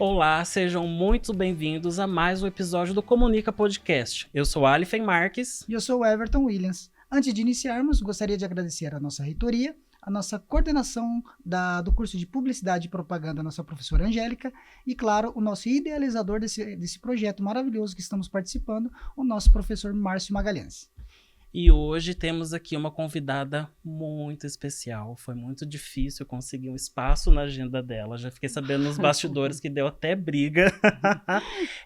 Olá, sejam muito bem-vindos a mais um episódio do Comunica Podcast. Eu sou Alifen Marques. E eu sou o Everton Williams. Antes de iniciarmos, gostaria de agradecer a nossa reitoria, a nossa coordenação do curso de Publicidade e Propaganda, a nossa professora Angélica, e, claro, o nosso idealizador desse projeto maravilhoso que estamos participando, o nosso professor Márcio Magalhães. E hoje temos aqui uma convidada muito especial. Foi muito difícil conseguir um espaço na agenda dela. Já fiquei sabendo nos bastidores que deu até briga.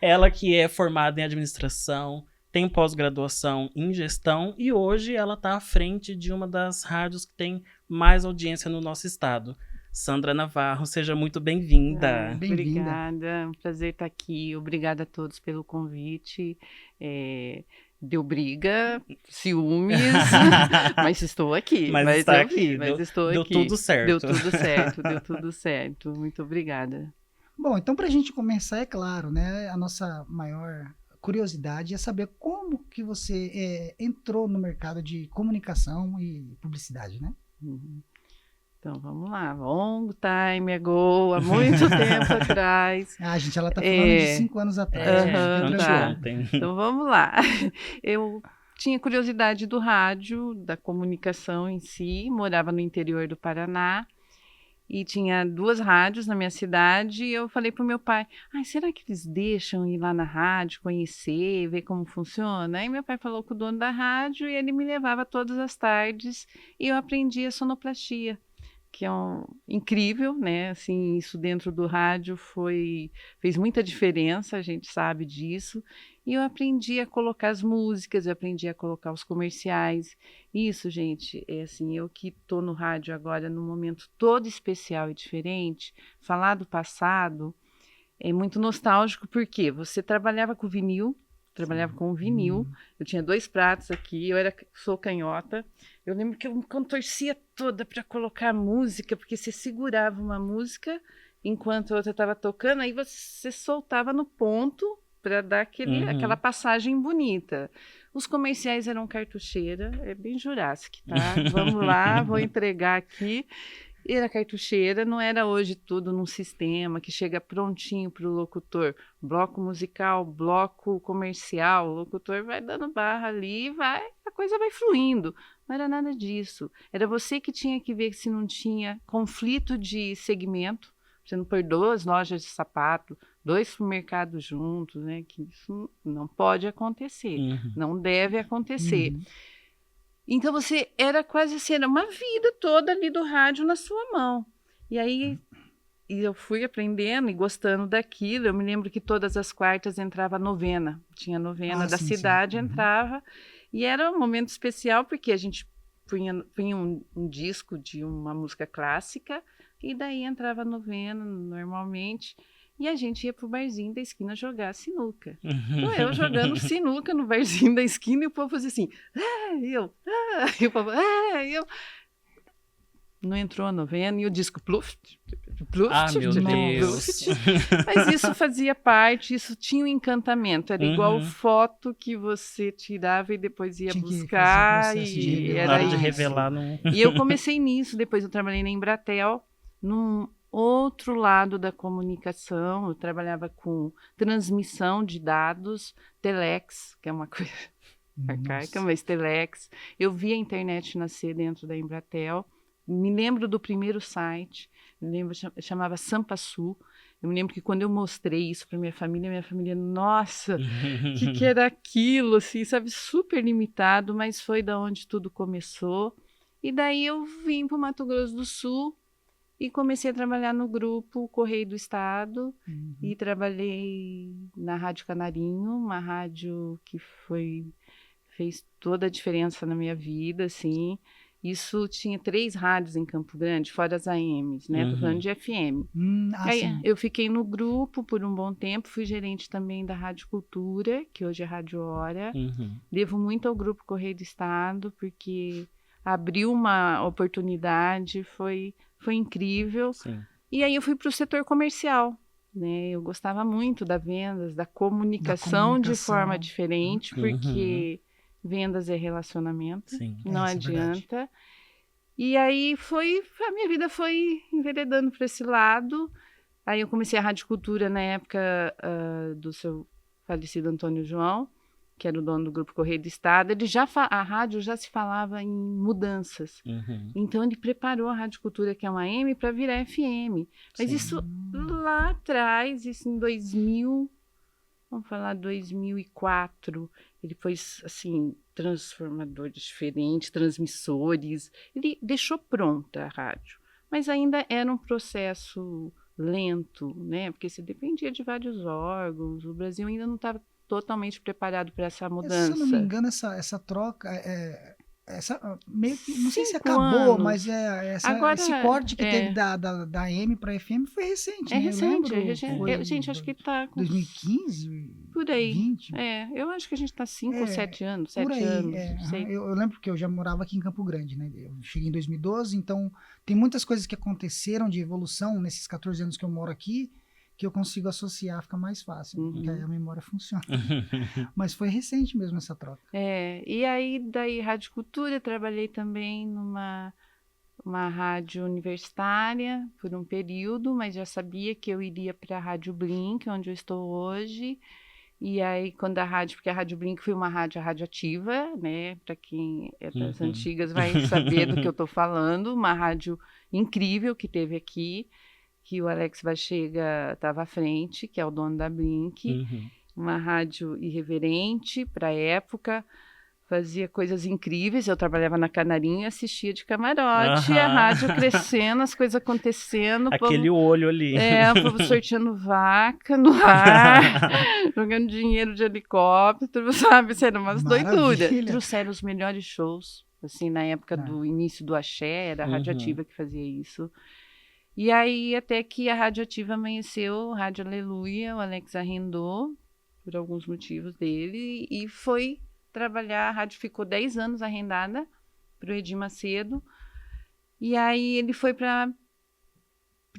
Ela que é formada em administração, tem pós-graduação em gestão e hoje ela está à frente de uma das rádios que tem mais audiência no nosso estado. Sandra Navarro, seja muito bem-vinda. Bem-vinda. Obrigada, é um prazer estar aqui. Obrigada a todos pelo convite. Deu briga, ciúmes, mas estou aqui. Mas está aqui, deu tudo certo. Deu tudo certo. Muito obrigada. Bom, então para a gente começar, é claro, né, a nossa maior curiosidade é saber como que você entrou no mercado de comunicação e publicidade, né? Uhum. Então, vamos lá. Long time ago, há muito tempo atrás. Gente, ela está falando de 5 anos atrás. Tá. Então, vamos lá. Eu tinha curiosidade do rádio, da comunicação em si, morava no interior do Paraná e tinha 2 rádios na minha cidade e eu falei para o meu pai, será que eles deixam ir lá na rádio, conhecer, ver como funciona? Aí meu pai falou com o dono da rádio e ele me levava todas as tardes e eu aprendi a sonoplastia, que é incrível, né? Assim, isso dentro do rádio fez muita diferença, a gente sabe disso. E eu aprendi a colocar as músicas, eu aprendi a colocar os comerciais. Isso, gente, é assim, eu que estou no rádio agora num momento todo especial e diferente, falar do passado é muito nostálgico, porque você trabalhava com vinil, com vinil, eu tinha 2 pratos aqui, sou canhota, eu lembro que eu contorcia toda para colocar música, porque você segurava uma música enquanto a outra estava tocando, aí você soltava no ponto para dar aquela passagem bonita. Os comerciais eram cartucheira, é bem Jurassic, tá? Vamos lá, vou entregar aqui. Era cartucheira, não era hoje tudo num sistema que chega prontinho para o locutor. Bloco musical, bloco comercial, o locutor vai dando barra ali, a coisa vai fluindo. Não era nada disso. Era você que tinha que ver se não tinha conflito de segmento. Você não pôr 2 lojas de sapato, 2 supermercados juntos, né? Que isso não pode acontecer, não deve acontecer. Então você era quase assim, era uma vida toda ali do rádio na sua mão. E aí eu fui aprendendo e gostando daquilo. Eu me lembro que todas as quartas entrava a novena. Tinha a novena da cidade, entrava. E era um momento especial porque a gente punha um disco de uma música clássica e daí entrava a novena normalmente. E a gente ia pro barzinho da esquina jogar sinuca. Então eu jogando sinuca no barzinho da esquina e o povo fazia assim, e o povo, eu. Não entrou a novena e o disco pluft, meu Deus. Mas isso fazia parte, isso tinha um encantamento. Era igual foto que você tirava e depois ia buscar. E era na hora de revelar. E eu comecei nisso, depois eu trabalhei na Embratel, num outro lado da comunicação. Eu trabalhava com transmissão de dados, telex, que é uma coisa arcaica, mas telex. Eu vi a internet nascer dentro da Embratel. Me lembro do primeiro site, chamava Sampasu. Eu me lembro que quando eu mostrei isso para minha família, nossa, que era aquilo, assim, sabe, super limitado, mas foi da onde tudo começou. E daí eu vim para o Mato Grosso do Sul e comecei a trabalhar no grupo Correio do Estado e trabalhei na Rádio Canarinho, uma rádio que fez toda a diferença na minha vida, assim. Isso tinha 3 rádios em Campo Grande, fora as AMs, né? Tô falando de FM. Aí, eu fiquei no grupo por um bom tempo, fui gerente também da Rádio Cultura, que hoje é Rádio Hora. Devo muito ao grupo Correio do Estado, porque abriu uma oportunidade, foi incrível. Sim. E aí eu fui para o setor comercial, né? Eu gostava muito da vendas, da comunicação de forma diferente, porque vendas é relacionamento, não adianta. E aí a minha vida foi enveredando para esse lado. Aí eu comecei a Rádio Cultura na época do seu falecido Antônio João, que era o dono do Grupo Correio do Estado. A rádio já se falava em mudanças. Então ele preparou a Rádio Cultura, que é uma AM, para virar FM. Mas isso lá atrás, isso em 2000, vamos falar 2004, ele pôs, assim, transformadores diferentes, transmissores. Ele deixou pronta a rádio. Mas ainda era um processo lento, né? Porque se dependia de vários órgãos. O Brasil ainda não estava totalmente preparado para essa mudança. Se eu não me engano, essa troca, meio que, não sei se acabou, anos. mas Agora, esse corte que teve da AM para FM foi recente, né? Recente, Foi gente, acho que está com 2015, por aí. 20. Eu acho que a gente está 5 ou 7 anos, 7 por aí, anos, não sei. Eu lembro que eu já morava aqui em Campo Grande, né? Eu cheguei em 2012, então tem muitas coisas que aconteceram de evolução nesses 14 anos que eu moro aqui, que eu consigo associar, fica mais fácil, porque aí a memória funciona. Mas foi recente mesmo essa troca. E aí, daí, Rádio Cultura, trabalhei também numa rádio universitária por um período, mas já sabia que eu iria para a Rádio Blink, onde eu estou hoje. E aí, porque a Rádio Blink foi uma rádio radioativa, né? Para quem é das antigas vai saber do que eu estou falando. Uma rádio incrível que teve aqui, que o Alex Bachega estava à frente, que é o dono da Blink. Uma rádio irreverente para a época, fazia coisas incríveis. Eu trabalhava na Canarinho e assistia de camarote, a rádio crescendo, as coisas acontecendo. Aquele olho ali. O povo sorteando vaca no ar, jogando dinheiro de helicóptero, sabe? Era umas doiduras. Trouxeram os melhores shows, assim, na época do início do axé, era a Radioativa que fazia isso. E aí, até que a Radioativa amanheceu, Rádio Aleluia, o Alex arrendou, por alguns motivos dele, e foi trabalhar. A rádio ficou 10 anos arrendada para o Edir Macedo, e aí ele foi para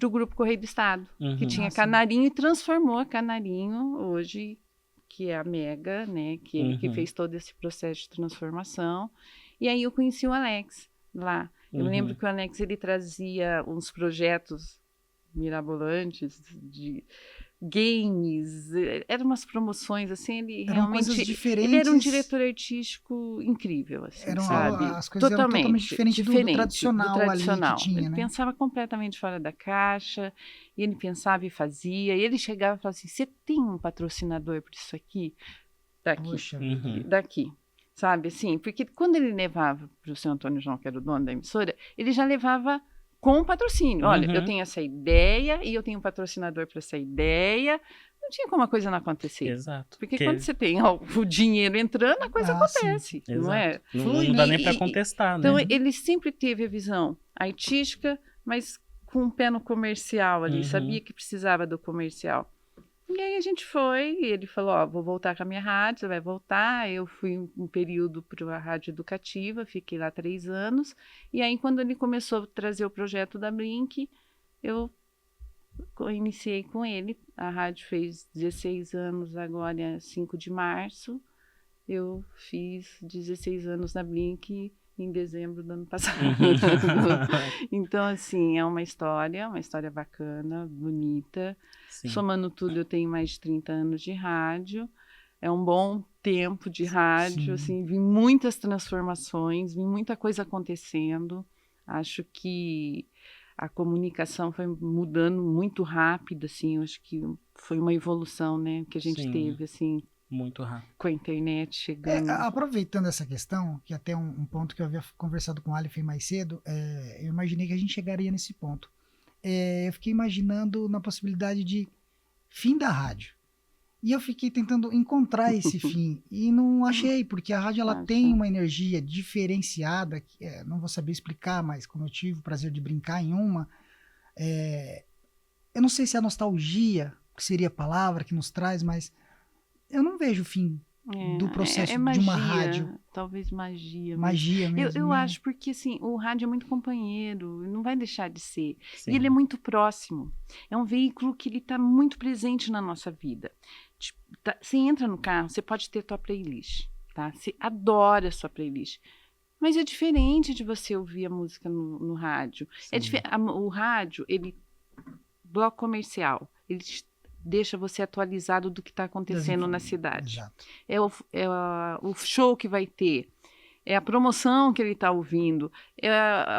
o Grupo Correio do Estado, que tinha Canarinho, e transformou a Canarinho, hoje, que é a Mega, né, que ele que fez todo esse processo de transformação. E aí eu conheci o Alex lá. Eu lembro que o Alex, ele trazia uns projetos mirabolantes de games, eram umas promoções, assim, ele eram realmente... coisas diferentes. Ele era um diretor artístico incrível, assim, sabe? As coisas eram totalmente diferentes do tradicional ali que tinha, ele né? pensava completamente fora da caixa, e ele pensava e fazia, e ele chegava e falava assim, você tem um patrocinador para isso aqui? Daqui, daqui. Sabe, assim, porque quando ele levava para o seu Antônio João, que era o dono da emissora, ele já levava com patrocínio. Olha, eu tenho essa ideia e eu tenho um patrocinador para essa ideia. Não tinha como a coisa não acontecer. Exato. Porque quando você tem o dinheiro entrando, a coisa acontece, não é? Não dá nem para contestar, né? Então, ele sempre teve a visão artística, mas com um pé no comercial ali, sabia que precisava do comercial. E aí a gente foi, e ele falou, vou voltar com a minha rádio, você vai voltar. Eu fui um período para a rádio educativa, fiquei lá 3 anos. E aí quando ele começou a trazer o projeto da Blink, eu iniciei com ele. A rádio fez 16 anos agora, 5 de março. Eu fiz 16 anos na Blink em dezembro do ano passado. Então, assim, é uma história bacana, bonita. Sim. Somando tudo, eu tenho mais de 30 anos de rádio. É um bom tempo de rádio, assim, vi muitas transformações, vi muita coisa acontecendo. Acho que a comunicação foi mudando muito rápido, assim, acho que foi uma evolução, né, que a gente teve, assim. Muito rápido. Com a internet chegando. Aproveitando essa questão, que até um ponto que eu havia conversado com o Aleph mais cedo, eu imaginei que a gente chegaria nesse ponto. Eu fiquei imaginando na possibilidade de fim da rádio. E eu fiquei tentando encontrar esse fim. E não achei, porque a rádio ela tem uma energia diferenciada, que, não vou saber explicar, mas como eu tive o prazer de brincar em uma, eu não sei se é a nostalgia, que seria a palavra que nos traz, mas eu não vejo o fim do processo magia, de uma rádio. Talvez magia. Magia mesmo. Eu acho, porque assim, o rádio é muito companheiro, não vai deixar de ser. Sim. E ele é muito próximo. É um veículo que ele está muito presente na nossa vida. Tipo, você entra no carro, você pode ter tua playlist, tá? Você adora a sua playlist. Mas é diferente de você ouvir a música no rádio. O rádio, ele bloco comercial, ele deixa você atualizado do que está acontecendo na cidade. Exato. O show que vai ter, é a promoção que ele está ouvindo,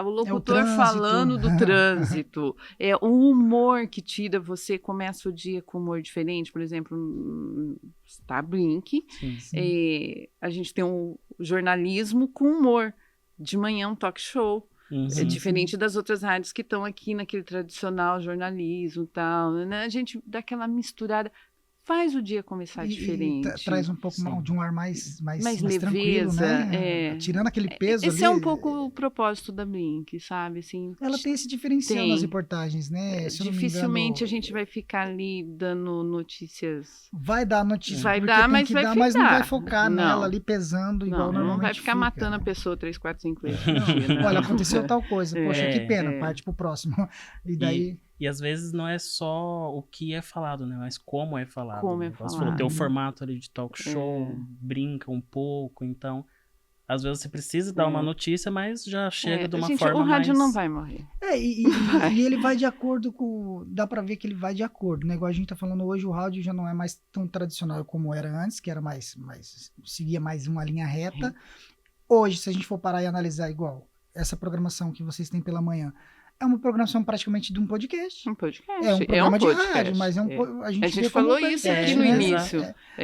o locutor falando do trânsito, é o humor que tira, você começa o dia com humor diferente, por exemplo, tá Blink, a gente tem um jornalismo com humor, de manhã um talk show, é diferente das outras rádios que estão aqui naquele tradicional jornalismo e tal, né? A gente dá aquela misturada, faz o dia começar diferente. Traz um pouco de um ar mais leveza, tranquilo, né? Tirando aquele peso esse ali. É um pouco o propósito da Blink, sabe? Assim, ela tem esse diferencial nas reportagens, né? Dificilmente a gente vai ficar ali dando notícias. Vai dar notícia, vai dar, mas vai ficar. Mas não vai focar nela ali pesando igual normalmente. Não vai ficar matando a pessoa 3, 4, 5 vezes por dia. Olha, aconteceu tal coisa. Poxa, que pena. Parte pro próximo. E daí... E às vezes não é só o que é falado, né? Mas como é falado. Como né? é falado. Você falou, tem o formato ali de talk show, brinca um pouco, então... Às vezes você precisa dar uma notícia, mas já chega de uma forma mais... O rádio não vai morrer. E ele vai de acordo com... Dá pra ver que ele vai de acordo, né? Igual a gente tá falando hoje, o rádio já não é mais tão tradicional como era antes, que era mais seguia mais uma linha reta. Hoje, se a gente for parar e analisar igual essa programação que vocês têm pela manhã, é uma programação praticamente de um podcast. Um podcast. É um programa de rádio, mas a gente falou isso aqui no início.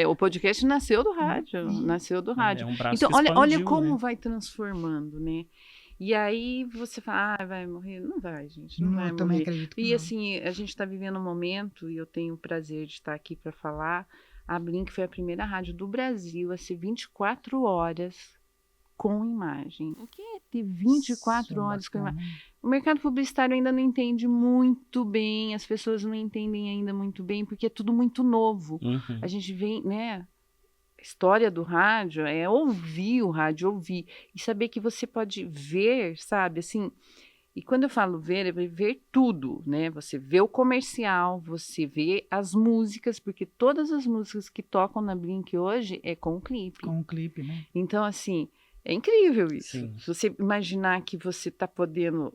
O podcast nasceu do rádio. Nasceu do rádio. É um braço então, que expandiu, olha como né? vai transformando, né? E aí você fala, vai morrer? Não vai, gente. Não vai também morrer. Acredito que e não. assim, a gente está vivendo um momento, e eu tenho o prazer de estar aqui para falar, a Blink foi a primeira rádio do Brasil a ser 24 horas com imagem. O que é ter 24 horas com imagem? O mercado publicitário ainda não entende muito bem, as pessoas não entendem ainda muito bem, porque é tudo muito novo. A gente vem, né? A história do rádio é ouvir o rádio, ouvir. E saber que você pode ver, sabe? Assim, e quando eu falo ver, é ver tudo, né? Você vê o comercial, você vê as músicas, porque todas as músicas que tocam na Blink hoje é com clipe. Com o clipe, né? Então, assim, é incrível isso. Sim. Se você imaginar que você está podendo...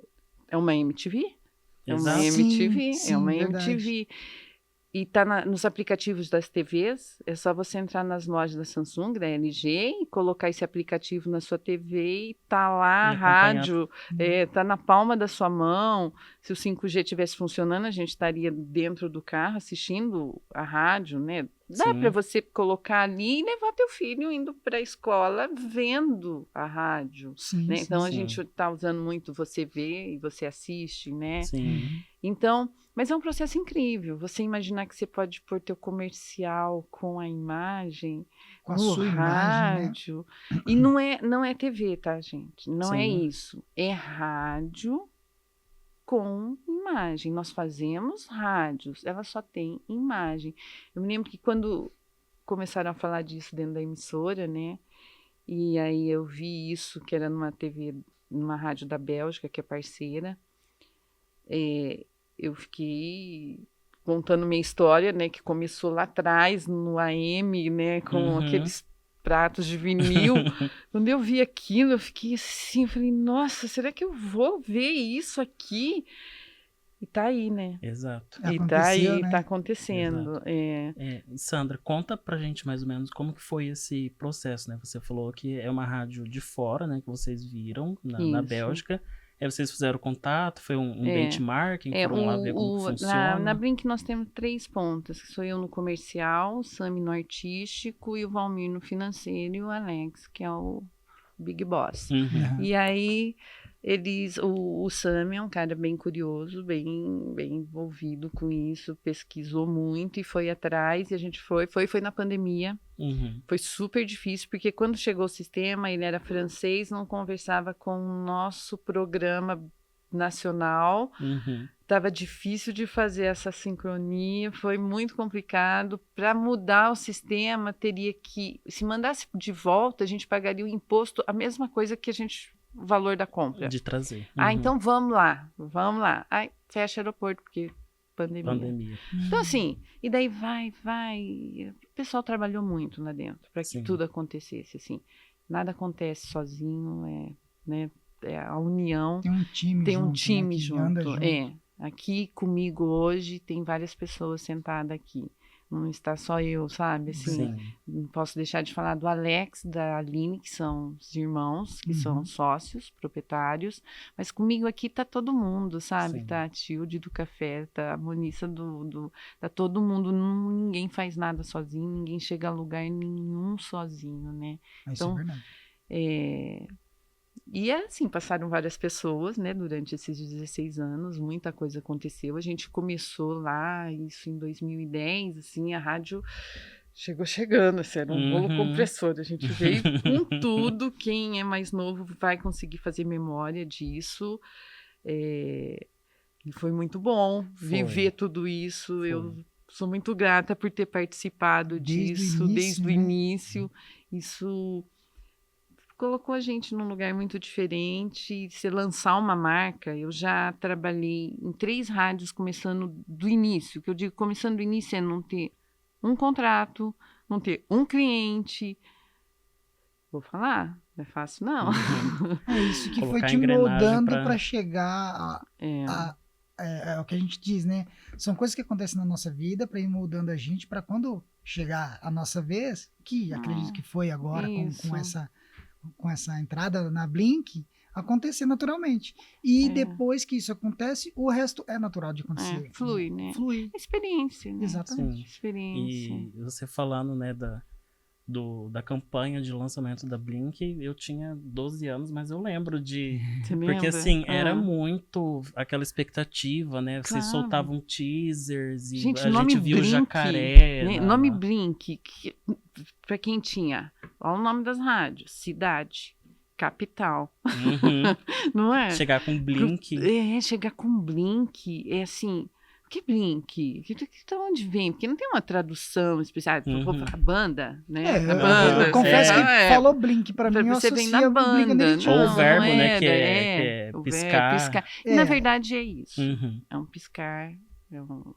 É uma MTV? É uma Exato. MTV, Sim, é uma verdade. MTV. E tá nos aplicativos das TVs, é só você entrar nas lojas da Samsung, da LG, e colocar esse aplicativo na sua TV e tá lá a rádio, tá na palma da sua mão. Se o 5G estivesse funcionando, a gente estaria dentro do carro assistindo a rádio, né? Dá para você colocar ali e levar teu filho indo para a escola vendo a rádio. Sim, né? sim, Então, sim. a gente está usando muito você vê e você assiste, né? Sim. Então, mas é um processo incrível. Você imaginar que você pode pôr teu comercial com a imagem, Com a no sua imagem, né? rádio. E não é TV, tá, gente? Não é Sim. isso. É rádio com imagem. Nós fazemos rádios, ela só tem imagem. Eu me lembro que quando começaram a falar disso dentro da emissora, né? E aí eu vi isso, que era numa TV, numa rádio da Bélgica, que é parceira. Eu fiquei contando minha história, né? Que começou lá atrás, no AM, né? Com aqueles pratos de vinil. Quando eu vi aquilo, eu fiquei assim, eu falei, nossa, será que eu vou ver isso aqui? E tá aí, né? Exato. E tá aí, Aconteceu, né? tá acontecendo. Sandra, conta pra gente mais ou menos como que foi esse processo, né? Você falou que é uma rádio de fora, né? Que vocês viram na Isso. Bélgica. Aí vocês fizeram contato, foi um benchmarking, foram lá ver como que Na funciona. Blink nós temos 3 pontas, que sou eu no comercial, o Sami no artístico e o Valmir no financeiro e o Alex, que é o Big Boss. E aí, o Sami é um cara bem curioso, bem envolvido com isso, pesquisou muito e foi atrás, e a gente foi na pandemia. Foi super difícil, porque quando chegou o sistema, ele era francês, não conversava com o nosso programa nacional. Estava difícil de fazer essa sincronia, foi muito complicado. Para mudar o sistema, teria que... Se mandasse de volta, a gente pagaria o imposto, a mesma coisa que o valor da compra. De trazer. Então vamos lá. Aí fecha o aeroporto, porque pandemia. Então, assim, e daí vai. O pessoal trabalhou muito lá dentro para que Sim. tudo acontecesse, assim. Nada acontece sozinho, né? É a união. Tem um time Tem junto, um time né, que junto. anda junto. Aqui comigo hoje tem várias pessoas sentadas aqui. Não está só eu, sabe? Assim, Sim. não posso deixar de falar do Alex, da Aline, que são os irmãos, que são sócios, proprietários. Mas comigo aqui tá todo mundo, sabe? Sim. Tá a Tilde do café, tá a Monissa tá todo mundo. Ninguém faz nada sozinho, ninguém chega a lugar nenhum sozinho, né? Isso é verdade. E assim, passaram várias pessoas, né, durante esses 16 anos, muita coisa aconteceu. A gente começou lá, isso em 2010, assim, a rádio chegou chegando, assim, era um rolo compressor. A gente veio com tudo. Quem é mais novo vai conseguir fazer memória disso. E foi muito bom viver tudo isso. Eu sou muito grata por ter participado disso desde o início. Isso colocou a gente num lugar muito diferente. Se lançar uma marca, eu já trabalhei em 3 rádios começando do início. O que eu digo começando do início é não ter um contrato, não ter um cliente. Vou falar, não é fácil não. É isso que Colocar foi te engrenagem moldando pra- para chegar é o que a gente diz, né? São coisas que acontecem na nossa vida para ir moldando a gente para quando chegar a nossa vez, que acredito que foi agora Isso. com essa entrada na Blink, acontecer naturalmente. E depois que isso acontece, o resto é natural de acontecer. Flui, né? Flui. Experiência, né? Exatamente. Sim. Experiência. E você falando, né, da campanha de lançamento da Blink, eu tinha 12 anos, mas eu lembro de... Você Porque, lembra? assim, era muito aquela expectativa, né? Vocês Claro. soltavam teasers e Gente, a nome gente viu o Blink, jacaré. né? Nome Blink, para quem tinha, olha o nome das rádios, cidade, capital, Uhum. não é? Chegar com Blink. Chegar com Blink, é assim, o que Blink? De onde vem? Porque não tem uma tradução especial, vou falar banda, né? A banda, Eu confesso que falou Blink para mim, eu você vem associa da Blink banda, Americano. Ou o verbo, não né, que era, é o verbo, piscar. E, na verdade é isso, Uhum. é um piscar, é um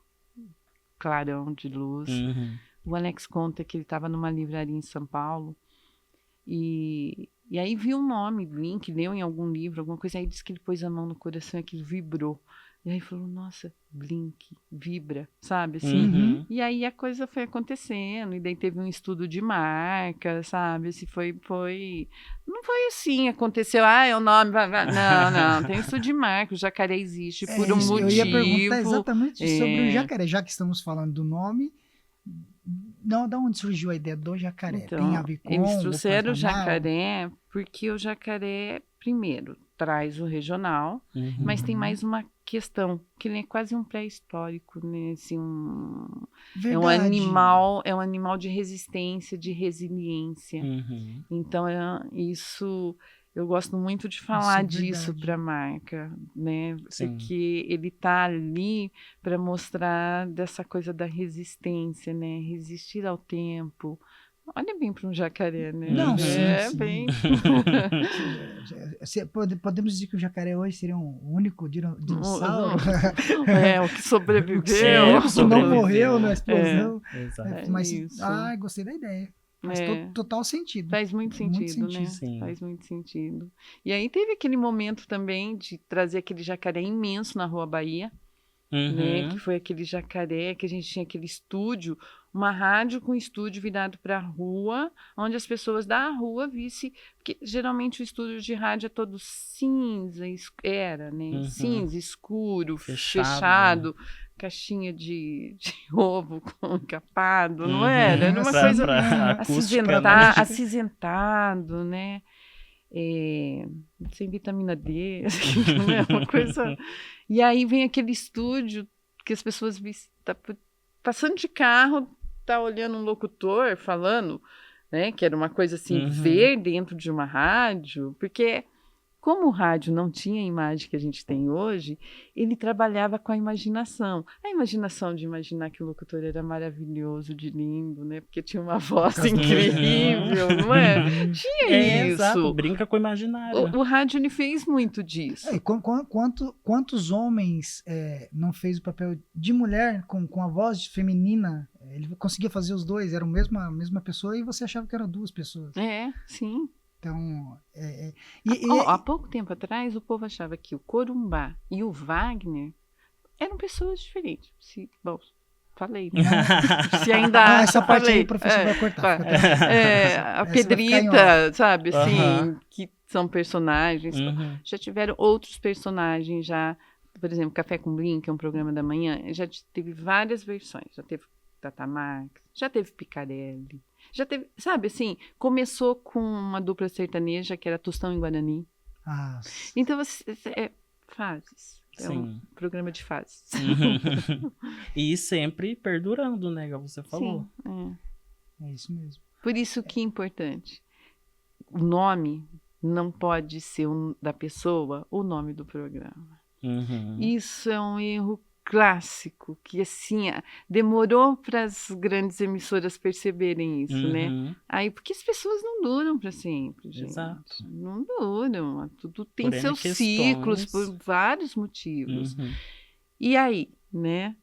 clarão de luz. Uhum. O Alex conta que ele estava numa livraria em São Paulo e aí viu o nome Blink, leu em algum livro, alguma coisa, aí disse que ele pôs a mão no coração e aquilo vibrou. E aí falou, nossa, Blink, vibra, sabe, assim? Uhum. E aí a coisa foi acontecendo, e daí teve um estudo de marca, sabe? Se foi... Não foi assim, aconteceu, é o nome... Não, tem estudo de marca, o jacaré existe por um motivo. Eu ia perguntar exatamente sobre o jacaré, já que estamos falando do nome... Não, da onde surgiu a ideia do jacaré? Então, tem a ver com eles trouxeram o Pantanal? jacaré porque o jacaré, primeiro, traz o regional, mas tem mais uma questão, que ele é quase um pré-histórico, né? Assim, é um animal de resistência, de resiliência. Uhum. Então, isso... Eu gosto muito de falar disso para a marca, né? Sim. Porque ele tá ali para mostrar dessa coisa da resistência, né? Resistir ao tempo. Olha bem para um jacaré, né? Não, sim. Bem. Podemos dizer que o jacaré hoje seria um único dinossauro? O que sobreviveu. O único que não morreu na explosão. Exato. Mas, isso. Gostei da ideia. Faz total sentido. Faz muito sentido, né? Sim. Faz muito sentido. E aí teve aquele momento também de trazer aquele jacaré imenso na Rua Bahia, né? Que foi aquele jacaré que a gente tinha aquele estúdio, uma rádio com estúdio virado para a rua, onde as pessoas da rua vissem, porque geralmente o estúdio de rádio é todo cinza, né? Cinza, escuro, fechado. Caixinha de ovo com encapado, não era? Era uma coisa acinzentado, né? Sem vitamina D, né? Uma coisa... E aí vem aquele estúdio que as pessoas tá passando de carro, tá olhando um locutor falando, né? Que era uma coisa assim, ver dentro de uma rádio, porque... Como o rádio não tinha a imagem que a gente tem hoje, ele trabalhava com a imaginação. A imaginação de imaginar que o locutor era maravilhoso, de lindo, né? Porque tinha uma voz incrível, não é? Tinha isso. Exato, brinca com o imaginário. O rádio, ele fez muito disso. Quantos homens não fez o papel de mulher com a voz feminina? Ele conseguia fazer os dois, era a mesma pessoa e você achava que eram 2 pessoas. Sim. Então, há pouco tempo atrás, o povo achava que o Corumbá e o Wagner eram pessoas diferentes. Bom, falei, né? Se ainda essa parte falei. aí o professor vai cortar. A Essa vai ficar em Pedrita, sabe, assim, Aham. que são personagens. Uhum. Já tiveram outros personagens, já, por exemplo, Café com Blim, que é um programa da manhã, já teve várias versões. Já teve Tata Marques, já teve Picarelli, já teve, sabe, assim, começou com uma dupla sertaneja, que era Tostão e Guarani. Ah, Então, fases. É um Sim. programa de fases. Uhum. E sempre perdurando, né? Como você falou. Sim, é isso mesmo. Por isso que é importante. O nome não pode ser da pessoa o nome do programa. Uhum. Isso é um erro clássico, que assim, demorou para as grandes emissoras perceberem isso, né? Uhum. Aí, porque as pessoas não duram para sempre, gente. Exato. Não duram. Tudo tem Por N seus questões. ciclos, por vários motivos. Uhum. E aí, né?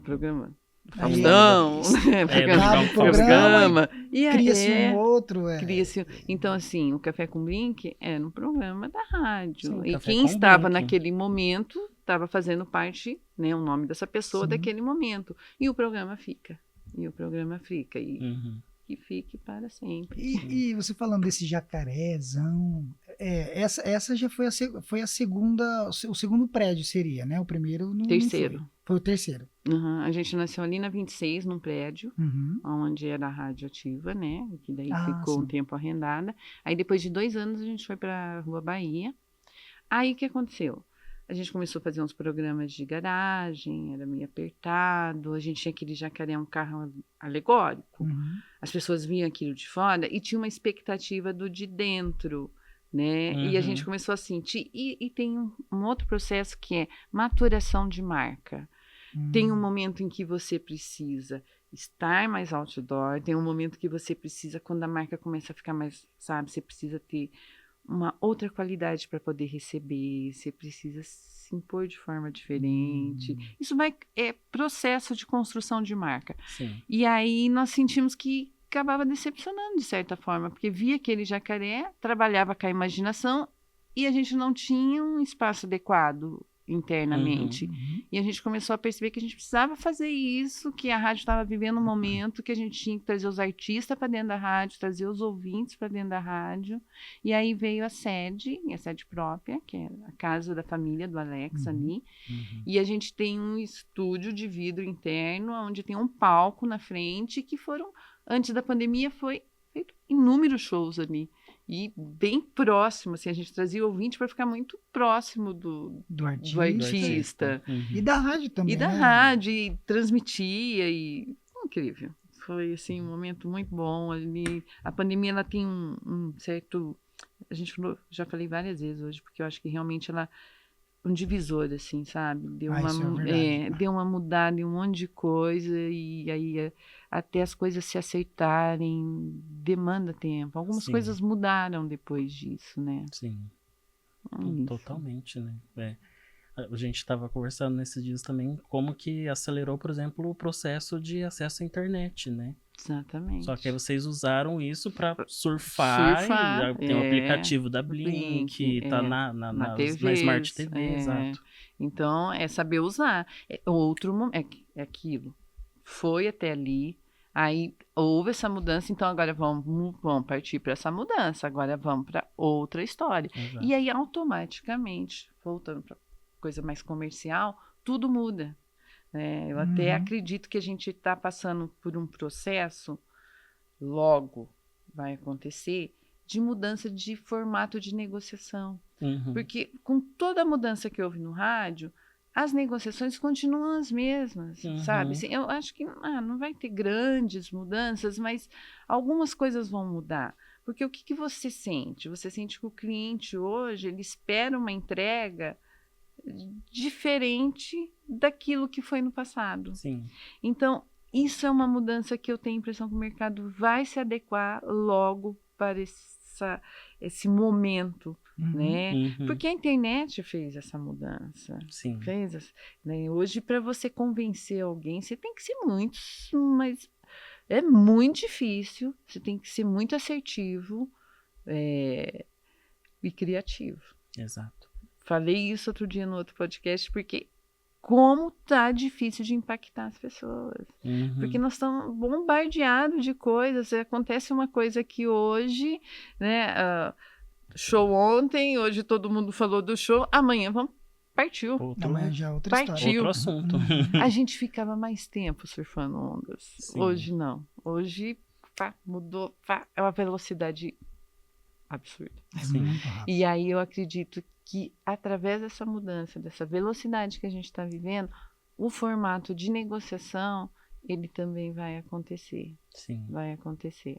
Programa Aí, Faustão, acaba o programa. E cria-se um outro. Cria-se. Então, assim, o Café com Blink era um programa da rádio. Sim, e Café quem com estava Blink. naquele momento estava fazendo parte, né, o nome dessa pessoa Sim. daquele momento. E o programa fica. E Uhum. que fique para sempre. E você falando desse jacarezão, essa já foi a segunda, o segundo prédio seria, né? O primeiro não Terceiro. foi. Foi o terceiro. Uhum. A gente nasceu ali na 26, num prédio, Uhum. onde era a rádio ativa, né? Que daí ficou sim. um tempo arrendada. Aí depois de 2 anos a gente foi para a Rua Bahia. Aí o que aconteceu? A gente começou a fazer uns programas de garagem, era meio apertado, a gente tinha aquele jacaré, um carro alegórico. Uhum. As pessoas viam aquilo de fora e tinha uma expectativa do de dentro, né? E a gente Uhum. começou a sentir. E tem um outro processo que é maturação de marca. Tem um momento em que você precisa estar mais outdoor, tem um momento que você precisa, quando a marca começa a ficar mais, sabe, você precisa ter uma outra qualidade para poder receber, você precisa se impor de forma diferente. Isso é processo de construção de marca. Sim. E aí nós sentimos que acabava decepcionando de certa forma, porque via aquele jacaré, trabalhava com a imaginação e a gente não tinha um espaço adequado internamente. E a gente começou a perceber que a gente precisava fazer isso, que a rádio estava vivendo um momento que a gente tinha que trazer os artistas para dentro da rádio, trazer os ouvintes para dentro da rádio. E aí veio a sede própria, que é a casa da família do Alex ali. E a gente tem um estúdio de vidro interno, onde tem um palco na frente, que antes da pandemia, foi feito inúmeros shows ali. E bem próximo, assim, a gente trazia o ouvinte para ficar muito próximo do artista. E da rádio também, E da né? rádio, e transmitia, e incrível. Foi, assim, um momento muito bom ali. A pandemia, ela tem um certo... A gente falou, já falei várias vezes hoje, porque eu acho que realmente ela... Um divisor, assim, sabe? Deu uma mudada em um monte de coisa, e aí até as coisas se aceitarem demanda tempo. Algumas coisas mudaram depois disso, né? Sim. Totalmente, né? A gente estava conversando nesses dias também como que acelerou, por exemplo, o processo de acesso à internet, né? Exatamente. Só que aí vocês usaram isso para surfar. Tem o aplicativo da Blink, tá na Smart TV, exato. Então, é saber usar. É aquilo. Foi até ali, aí houve essa mudança, então agora vamos partir para essa mudança, agora vamos para outra história. Exato. E aí, automaticamente, voltando para coisa mais comercial, tudo muda. Eu até acredito que a gente está passando por um processo, logo vai acontecer, de mudança de formato de negociação. Porque com toda a mudança que houve no rádio, as negociações continuam as mesmas, sabe? Assim, eu acho que não vai ter grandes mudanças, mas algumas coisas vão mudar. Porque o que você sente? Você sente que o cliente hoje, ele espera uma entrega diferente daquilo que foi no passado. Sim. Então, isso é uma mudança que eu tenho a impressão que o mercado vai se adequar logo para esse momento, né? Porque a internet fez essa mudança. Sim. Né? Hoje, para você convencer alguém, você tem que ser mas é muito difícil, você tem que ser muito assertivo e criativo. Exato. Falei isso outro dia no outro podcast, porque como tá difícil de impactar as pessoas. Uhum. Porque nós estamos bombardeados de coisas. Acontece uma coisa aqui hoje, né? Show ontem, hoje todo mundo falou do show, amanhã partiu. Amanhã já é outra Partiu. história. Outro assunto. A gente ficava mais tempo surfando ondas. Sim. Hoje não. Hoje mudou, é uma velocidade absurda. É Sim. muito rápido. E aí eu acredito que através dessa mudança, dessa velocidade que a gente está vivendo, o formato de negociação, ele também vai acontecer. Sim. Vai acontecer.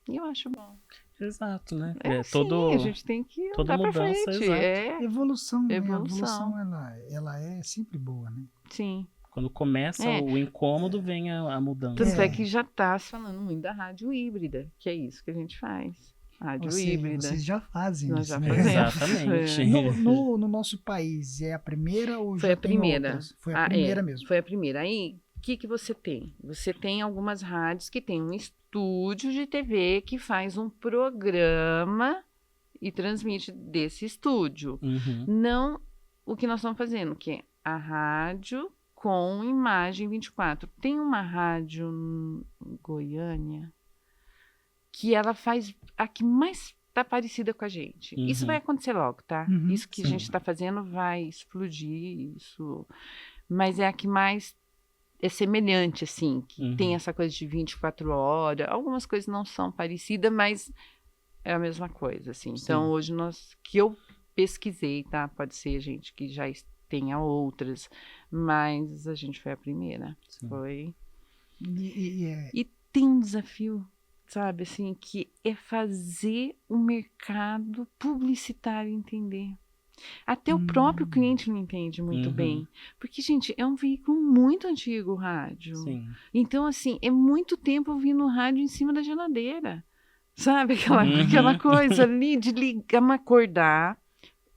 E eu acho bom. Exato, né? Sim, a gente tem que toda andar pra mudança, frente. exato. Evolução, né? A Evolução. evolução, ela é sempre boa, né? Sim. Quando começa o incômodo, vem a mudança. Tanto é que já está se falando muito da rádio híbrida, que é isso que a gente faz. Rádio híbrida. Vocês já fazem Nós isso, já né? fazemos. Exatamente. No nosso país, é a primeira ou Foi já a primeira. tem outras? Foi a primeira mesmo. Foi a primeira. Aí, o que você tem? Você tem algumas rádios que tem um estúdio de TV que faz um programa e transmite desse estúdio. Uhum. Não o que nós estamos fazendo, que é a rádio com imagem 24. Tem uma rádio em Goiânia que ela faz a que mais está parecida com a gente. Uhum. Isso vai acontecer logo, tá? Uhum, Isso que sim. a gente está fazendo vai explodir, isso. Mas é a que mais é semelhante, assim, que tem essa coisa de 24 horas. Algumas coisas não são parecidas, mas é a mesma coisa, assim. Sim. Então, hoje que eu pesquisei, tá? Pode ser, gente, que já tenha outras, mas a gente foi a primeira. Sim. Foi. E E tem um desafio, sabe, assim, que é fazer o mercado publicitário entender. Até o próprio cliente não entende muito bem. Porque, gente, é um veículo muito antigo, o rádio. Sim. Então, assim, é muito tempo ouvindo rádio em cima da geladeira. Sabe, aquela coisa ali de ligar, acordar,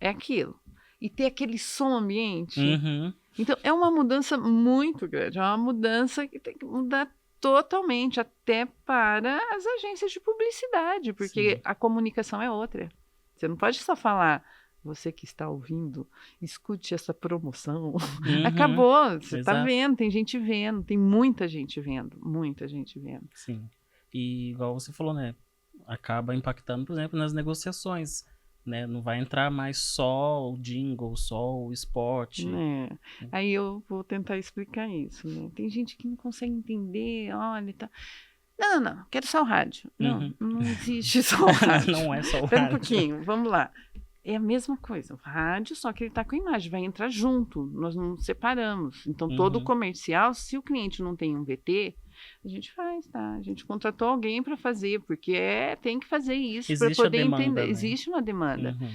é aquilo. E ter aquele som ambiente. Uhum. Então, é uma mudança muito grande. É uma mudança que tem que mudar totalmente, até para as agências de publicidade, porque Sim. a comunicação é outra. Você não pode só falar, você que está ouvindo, escute essa promoção. Uhum. Acabou, você está Exato. vendo, tem gente vendo, tem muita gente vendo, muita gente vendo. Sim. E igual você falou, né? Acaba impactando, por exemplo, nas negociações. Né? Não vai entrar mais só o jingle, só o spot. Aí eu vou tentar explicar isso, né? Tem gente que não consegue entender, olha, tá. Não, quero só o rádio. Uhum. Não existe só o rádio. Não é só o Espera rádio. um pouquinho, vamos lá. É a mesma coisa, o rádio, só que ele está com a imagem, vai entrar junto, nós não separamos. Então, todo comercial, se o cliente não tem um VT, a gente faz, tá? A gente contratou alguém para fazer, porque tem que fazer isso para poder entender. Né? Existe uma demanda. Uhum.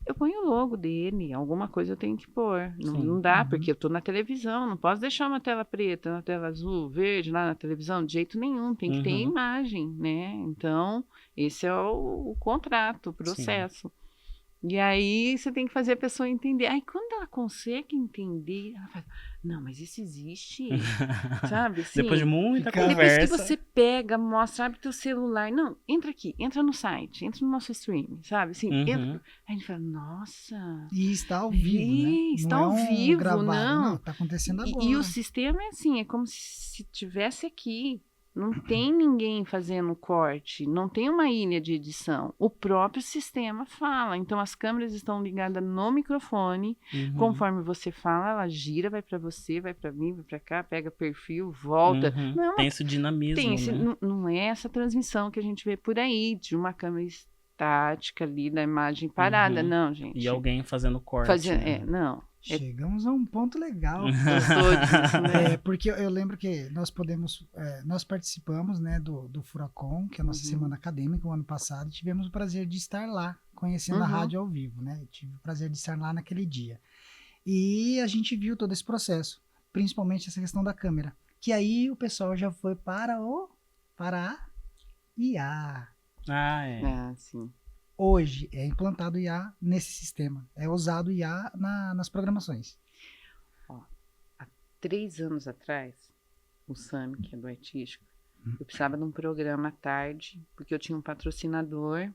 Eu ponho o logo dele, alguma coisa eu tenho que pôr. Não dá, porque eu estou na televisão, não posso deixar uma tela preta, uma tela azul, verde lá na televisão, de jeito nenhum, tem que ter imagem, né? Então, esse é o contrato, o processo. Sim. E aí você tem que fazer a pessoa entender. Aí quando ela consegue entender, ela fala, não, mas isso existe, sabe? Assim, depois de muita conversa. Depois que você pega, mostra, abre teu celular. Não, entra aqui, entra no site, entra no nosso stream, sabe? Assim, entra. Aí a gente fala, nossa. E está ao vivo, né? Está não ao vivo, gravado, não. Está acontecendo agora. E o sistema é assim, é como se tivesse aqui. Não tem ninguém fazendo corte, não tem uma ilha de edição. O próprio sistema fala. Então, as câmeras estão ligadas no microfone. Conforme você fala, ela gira, vai para você, vai para mim, vai para cá, pega perfil, volta. Não, tem esse dinamismo, né? Não é essa transmissão que a gente vê por aí, de uma câmera estática ali, da imagem parada. Não, gente. E alguém fazendo corte. Né? Não. Chegamos a um ponto legal. Disso, né? Porque eu lembro que nós participamos, né, do Furacon, que é a nossa semana acadêmica, o ano passado, e tivemos o prazer de estar lá, conhecendo a rádio ao vivo, né? Eu tive o prazer de estar lá naquele dia. E a gente viu todo esse processo, principalmente essa questão da câmera, que aí o pessoal já foi para a IA. Sim. Hoje é implantado IA nesse sistema. É usado IA nas programações. Há 3 anos atrás, o Sami, que é do artístico, eu precisava de um programa à tarde, porque eu tinha um patrocinador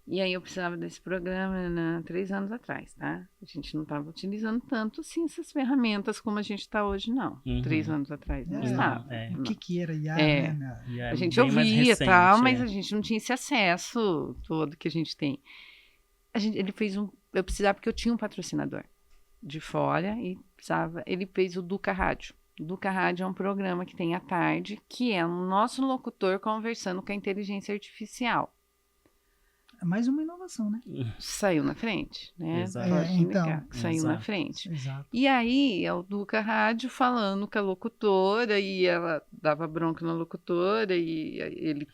E aí eu precisava desse programa 3 anos atrás, tá? A gente não estava utilizando tanto, assim, essas ferramentas como a gente está hoje, não. 3 anos atrás não estava. O que era IA, né? A gente ouvia e tal, mas a gente não tinha esse acesso todo que a gente tem. Ele fez eu precisava porque eu tinha um patrocinador de fora e precisava, ele fez o Duca Rádio. O Duca Rádio é um programa que tem à tarde, que é o nosso locutor conversando com a inteligência artificial. É mais uma inovação, né? Saiu na frente, né? Saiu na frente. Exato. E aí, é o Duca Rádio falando com a locutora, e ela dava bronca na locutora, e ele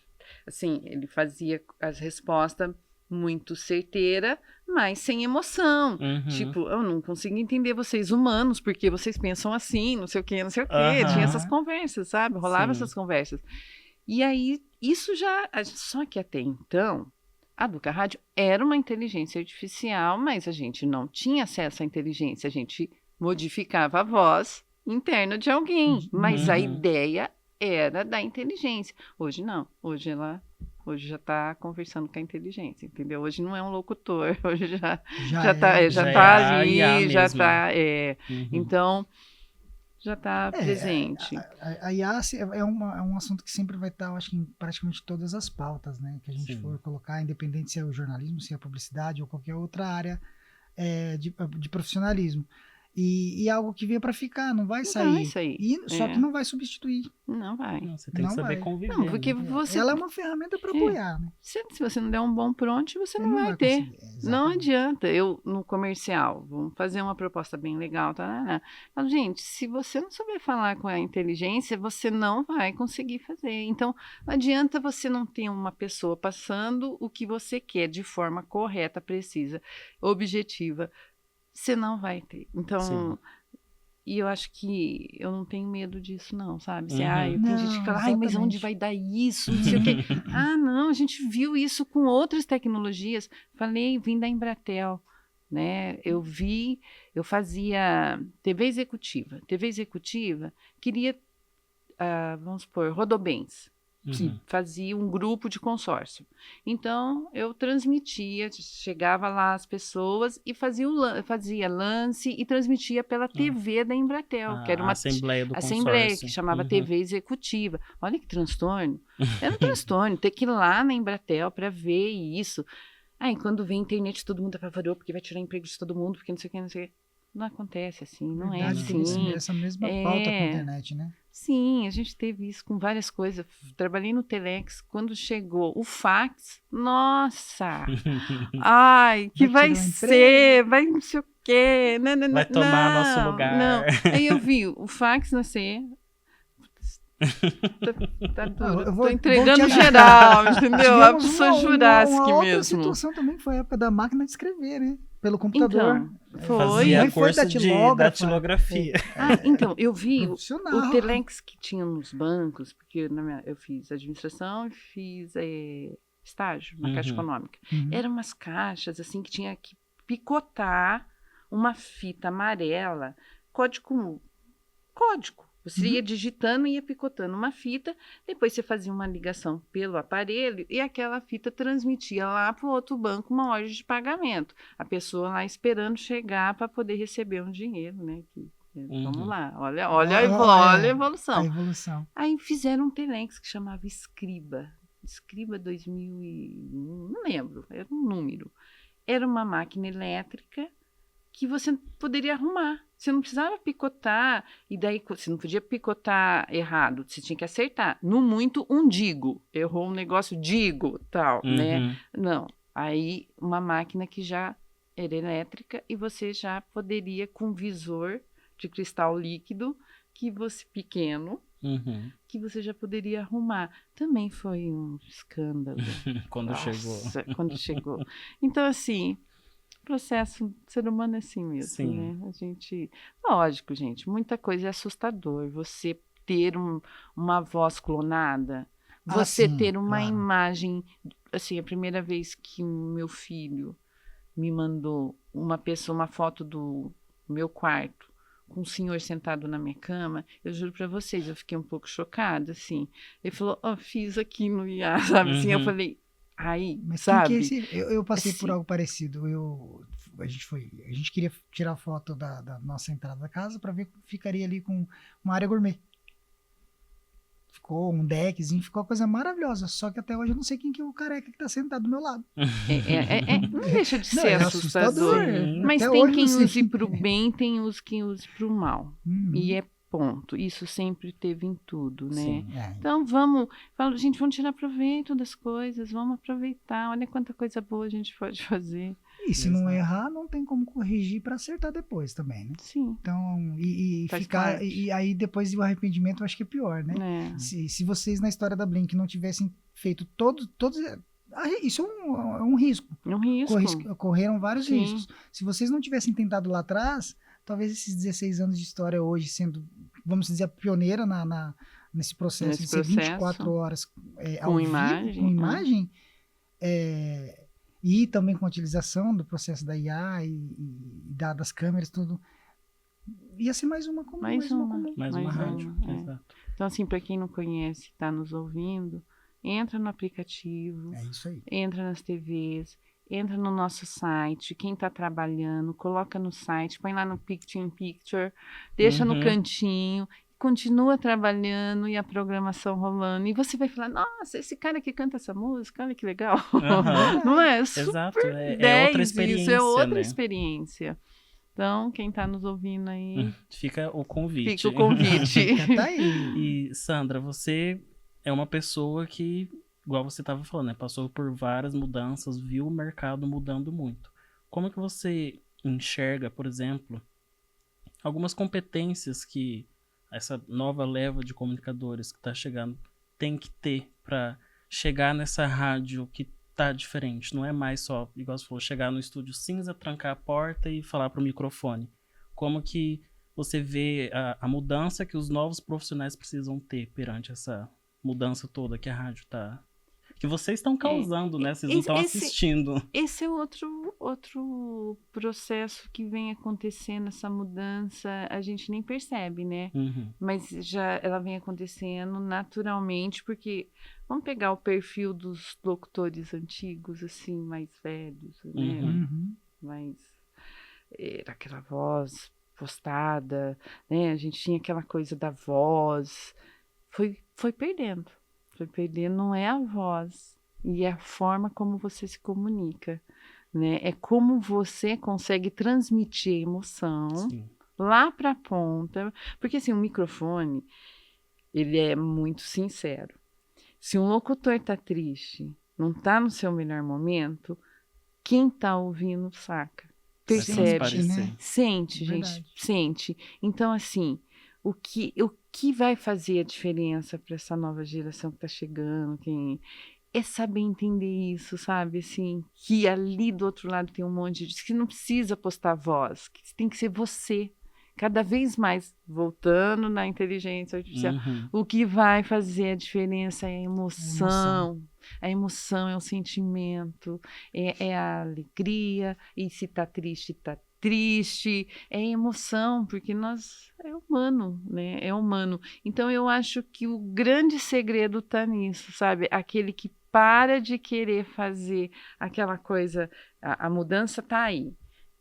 fazia as respostas muito certeira, mas sem emoção. Tipo, eu não consigo entender vocês humanos, porque vocês pensam assim, não sei o quê, não sei o quê. Tinha essas conversas, sabe? Rolava essas conversas. E aí, isso já... Só que até então... A Duca Rádio era uma inteligência artificial, mas a gente não tinha acesso à inteligência. A gente modificava a voz interna de alguém, mas a ideia era da inteligência. Hoje não. Hoje já está conversando com a inteligência, entendeu? Hoje não é um locutor, hoje já está ali, já está... Então... já está presente. A IA é um assunto que sempre vai estar, eu acho que em praticamente todas as pautas, né? Que a gente for colocar, independente se é o jornalismo, se é a publicidade ou qualquer outra área de profissionalismo. E algo que veio para ficar, não vai sair. Só que não vai substituir. Não vai. Não, você tem que saber conviver. Não, porque ela é uma ferramenta para apoiar, né? Se você não der um bom prompt, você não vai ter. Não adianta. Eu, no comercial, vamos fazer uma proposta bem legal, tá? Falo, gente, se você não souber falar com a inteligência, você não vai conseguir fazer. Então, não adianta você não ter uma pessoa passando o que você quer de forma correta, precisa, objetiva. Você não vai ter. Então, e eu acho que eu não tenho medo disso, não, sabe? Tem gente que fala, mas onde vai dar isso? Não sei o quê. Não, a gente viu isso com outras tecnologias. Vim da Embratel, né? Eu fazia TV executiva. TV executiva queria, vamos supor, Rodobens, que fazia um grupo de consórcio. Então, eu transmitia, chegava lá as pessoas e fazia lance e transmitia pela TV da Embratel, que era uma Assembleia do Assembleia, que chamava TV Executiva. Olha que transtorno. Era um transtorno, ter que ir lá na Embratel para ver isso. Aí, quando vem a internet, todo mundo apavorou, porque vai tirar emprego de todo mundo, porque não sei o que, não sei o que. Não acontece assim, não é assim. Essa mesma pauta com a internet, né? Sim, a gente teve isso com várias coisas. Trabalhei no Telex, quando chegou o fax, nossa! Ai, que vai ser, vai não sei o quê. Vai tomar nosso lugar. Não. Aí eu vi o fax nascer. Tá duro. Tô entregando geral, entendeu? A pessoa Jurássica mesmo. Outra situação também foi a época da máquina de escrever, né? Pelo computador. Fazia curso de datilografia. Então, eu vi o Telex que tinha nos bancos, porque eu fiz administração e fiz estágio na Caixa Econômica. Eram umas caixas, assim, que tinha que picotar uma fita amarela, código. Você ia digitando e ia picotando uma fita, depois você fazia uma ligação pelo aparelho e aquela fita transmitia lá para o outro banco uma ordem de pagamento. A pessoa lá esperando chegar para poder receber um dinheiro, né? Vamos lá, olha a evolução. A evolução. Aí fizeram um Telex que chamava Escriba 2001, não lembro, era um número. Era uma máquina elétrica que você poderia arrumar. Você não precisava picotar, e daí você não podia picotar errado, você tinha que acertar. No muito, digo. Errou um negócio, digo, tal, né? Não. Aí, uma máquina que já era elétrica e você já poderia, com visor de cristal líquido, pequeno, que você já poderia arrumar. Também foi um escândalo. Quando chegou. Então, assim... processo ser humano é assim mesmo, né? A gente, lógico, gente, muita coisa é assustador. Você ter uma voz clonada, você ter uma imagem, assim, a primeira vez que o meu filho me mandou uma foto do meu quarto com um senhor sentado na minha cama, eu juro para vocês, eu fiquei um pouco chocada, assim. Ele falou, fiz aqui no IA, sabe? Assim, eu falei, Aí, Mas sabe? quem que é esse? Eu passei por Assim. algo parecido. A gente queria tirar foto da nossa entrada da casa para ver que ficaria ali com uma área gourmet. Ficou um deckzinho, ficou uma coisa maravilhosa. Só que até hoje eu não sei quem que é o careca que tá sentado do meu lado. Não deixa de Não, ser é assustador. assustador. Sim. Mas Até tem hoje quem eu não sei. use pro bem, tem quem use pro mal. Uhum. E é ponto. Isso sempre teve em tudo, né? Sim. É. Então gente, vamos tirar proveito das coisas, vamos aproveitar. Olha quanta coisa boa a gente pode fazer. E se não Exato. errar, não tem como corrigir para acertar depois também, né? Sim. Então, e Faz ficar. parte. E aí depois o arrependimento eu acho que é pior, né? É. Se vocês na história da Blink não tivessem feito todos. Isso é um risco. Um risco. Correram vários Sim. riscos. Se vocês não tivessem tentado lá atrás, talvez esses 16 anos de história hoje sendo, vamos dizer, a pioneira nesse processo Nesse de ser processo. 24 horas Com ao imagem, vivo, com imagem, e também com a utilização do processo da IA e das câmeras, tudo. Ia ser mais uma comum. Mais uma. Mais uma rádio. é. Exato. Então, assim, para quem não conhece, está nos ouvindo, entra no aplicativo, É isso aí. entra nas TVs, entra no nosso site. Quem está trabalhando, coloca no site, põe lá no Picture in Picture, deixa no Uhum. cantinho, continua trabalhando e a programação rolando. E você vai falar, nossa, esse cara que canta essa música, olha que legal. Aham. Não é? Super Exato. É 10 outra experiência, isso, é outra né? experiência. Então, quem está nos ouvindo aí, Fica o convite. fica o convite. Já tá aí. E, Sandra, você é uma pessoa que, igual você estava falando, né, passou por várias mudanças, viu o mercado mudando muito. Como que você enxerga, por exemplo, algumas competências que essa nova leva de comunicadores que está chegando tem que ter para chegar nessa rádio que tá diferente? Não é mais só, igual você falou, chegar no estúdio cinza, trancar a porta e falar pro microfone. Como que você vê a mudança que os novos profissionais precisam ter perante essa mudança toda que a rádio tá... Que vocês estão causando, né? Vocês não estão assistindo. Esse é outro processo que vem acontecendo, essa mudança, a gente nem percebe, né? Uhum. Mas já ela vem acontecendo naturalmente, porque vamos pegar o perfil dos locutores antigos, assim, mais velhos, né? Uhum. Mais era aquela voz postada, né? A gente tinha aquela coisa da voz. Foi perdendo. Foi perdendo, não é a voz, e é a forma como você se comunica, né? É como você consegue transmitir emoção Sim. lá para a ponta, porque assim, o microfone, ele é muito sincero. Se um locutor tá triste, não tá no seu melhor momento, quem tá ouvindo saca, percebe, transparecer. né? sente, Verdade. gente, sente. Então, assim, o que vai fazer a diferença para essa nova geração que está chegando, é saber entender isso, sabe? Assim, que ali do outro lado tem um monte de... que não precisa postar voz, que tem que ser você. Cada vez mais, voltando na inteligência artificial, Uhum. o que vai fazer a diferença é a emoção. Emoção. A emoção é o sentimento, é a alegria, e se tá triste, é emoção, porque é humano, né? É humano. Então eu acho que o grande segredo tá nisso, sabe? Aquele que para de querer fazer aquela coisa, a mudança tá aí,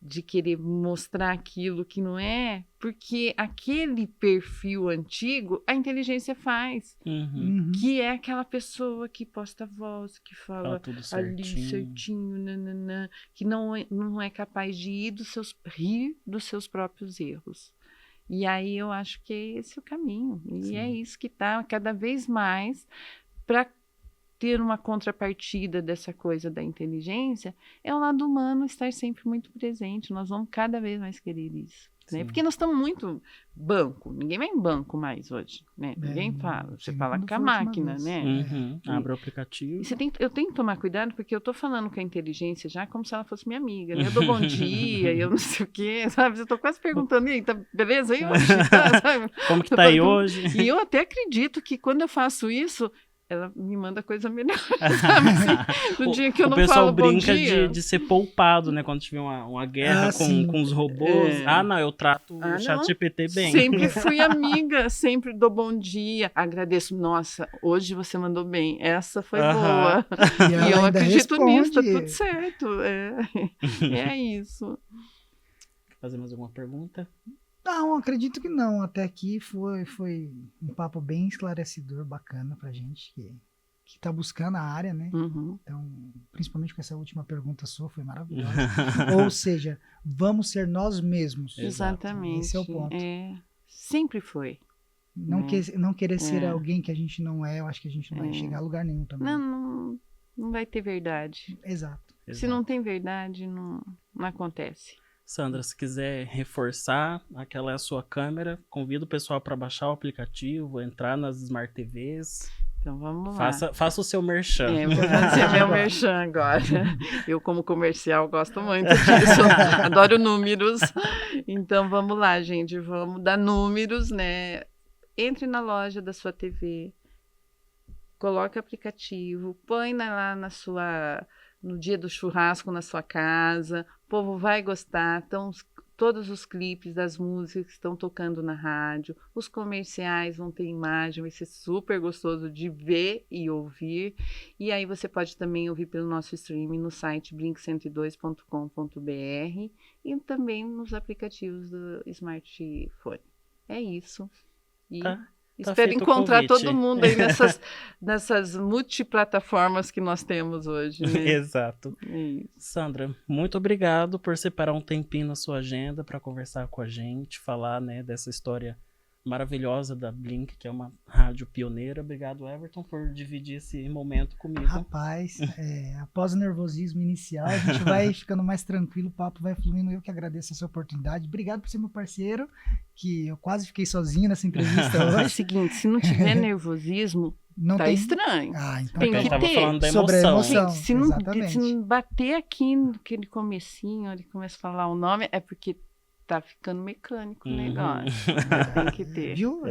de querer mostrar aquilo que não é, porque aquele perfil antigo, a inteligência faz, Uhum. Uhum. que é aquela pessoa que posta voz, que Fala fala tudo ali certinho. certinho, nananã, que não é capaz de rir dos seus próprios erros. E aí eu acho que é esse o caminho. E Sim. é isso que está cada vez mais para ter uma contrapartida dessa coisa da inteligência, é o lado humano estar sempre muito presente. Nós vamos cada vez mais querer isso. Né? Sim. Porque nós estamos muito banco. Ninguém vai em banco mais hoje. Né? Ninguém fala. Você sim, fala quando com a foi a última máquina, vez. né? Uhum. Abre o aplicativo. E eu tenho que tomar cuidado, porque eu estou falando com a inteligência já como se ela fosse minha amiga. Né? Eu dou bom dia, eu não sei o quê, sabe? Eu estou quase perguntando, e aí, tá beleza aí hoje? Tá, sabe? Como que tá aí hoje? E eu até acredito que quando eu faço isso, ela me manda coisa melhor, sabe? Assim, no dia que eu não falo bom dia. O pessoal brinca de ser poupado, né? Quando tiver uma guerra com os robôs. Não, eu trato o ChatGPT bem. Sempre fui amiga, sempre dou bom dia, agradeço. Nossa, hoje você mandou bem, essa foi boa. E eu acredito nisso, tá tudo certo. É isso. Quer fazer mais alguma pergunta? Não, acredito que não. Até aqui foi um papo bem esclarecedor, bacana pra gente que tá buscando a área, né? Então, principalmente com essa última pergunta sua, foi maravilhosa. Ou seja, vamos ser nós mesmos. Exatamente. Esse é o ponto. Sempre foi. Não querer ser alguém que a gente não é, eu acho que a gente não vai chegar a lugar nenhum também. Não vai ter verdade. Exato. Se não tem verdade, não acontece. Sandra, se quiser reforçar, aquela é a sua câmera. Convido o pessoal para baixar o aplicativo, entrar nas Smart TVs. Então vamos lá. Faça o seu merchan. Vou fazer meu merchan agora. Eu, como comercial, gosto muito disso. Adoro números. Então vamos lá, gente. Vamos dar números, né? Entre na loja da sua TV, coloque o aplicativo, põe lá no dia do churrasco na sua casa, o povo vai gostar, todos os clipes das músicas que estão tocando na rádio, os comerciais vão ter imagem, vai ser super gostoso de ver e ouvir, e aí você pode também ouvir pelo nosso streaming no site blink102.com.br e também nos aplicativos do smartphone. É isso. E espero encontrar todo mundo aí nessas multiplataformas que nós temos hoje. Né? Exato. Sandra, muito obrigado por separar um tempinho na sua agenda para conversar com a gente, falar, né, dessa história maravilhosa da Blink, que é uma rádio pioneira. Obrigado, Everton, por dividir esse momento comigo. Rapaz, após o nervosismo inicial, a gente vai ficando mais tranquilo, o papo vai fluindo. Eu que agradeço essa oportunidade. Obrigado por ser meu parceiro, que eu quase fiquei sozinho nessa entrevista hoje. É o seguinte, se não tiver nervosismo, tá estranho. Então tem que ter. Falando da sobre a emoção. Se não bater aqui naquele comecinho, ele começa a falar o nome, é porque tá ficando mecânico o negócio. Tem que ter. Viu?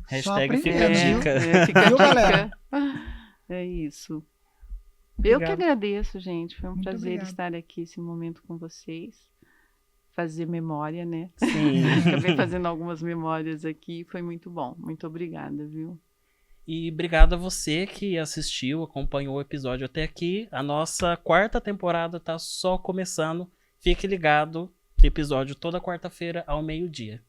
Hashtag fica a dica. Fica a Viu, dica. galera? É isso. Obrigado. Eu que agradeço, gente. Foi um Muito prazer obrigado. estar aqui esse momento com vocês. Fazer memória, né? Sim. Acabei fazendo algumas memórias aqui. Foi muito bom. Muito obrigada, viu? E obrigado a você que assistiu, acompanhou o episódio até aqui. A nossa 4ª temporada tá só começando. Fique ligado. Episódio toda quarta-feira ao meio-dia.